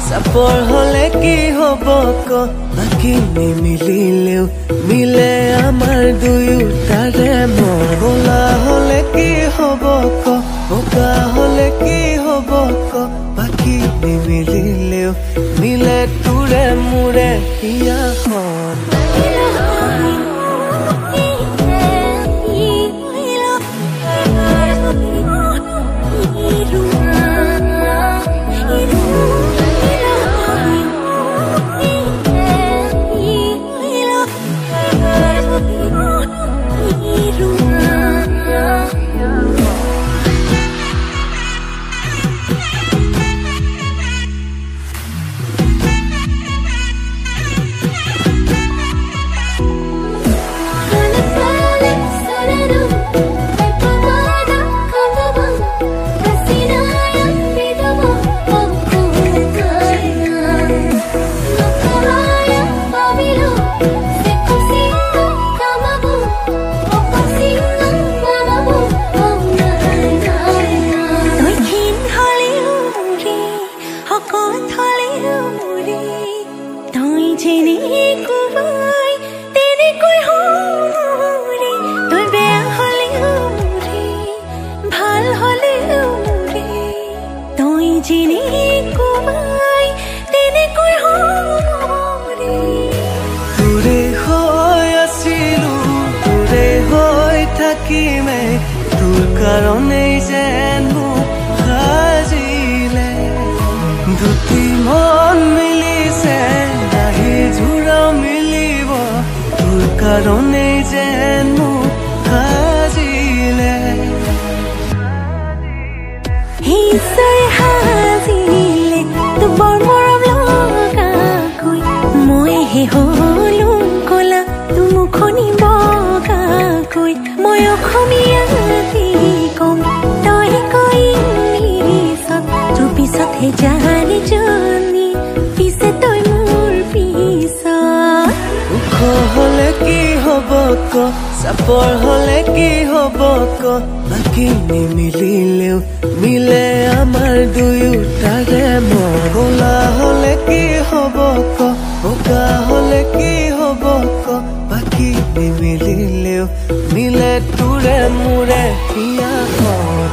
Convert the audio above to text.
চাপৰ হলে কি হব ক বাকি নিমিলিলেও মিলে আমাৰ দুয়োটাৰে মন বলা হলে কি হব ক বোকা হলে কি হব ক বাকি নিমিলিলেও মিলে তোৰে মোৰে হিয়াখন চাপৰ হলে কি হব ক বাকি নিমিলিলেও মিলে আমাৰ দুয়োটাৰে মন বলা হলে কি হব ক বোকা হলে কি হব ক বাকি নিমিলিলেও মিলে তোৰে মোৰে হিয়াখন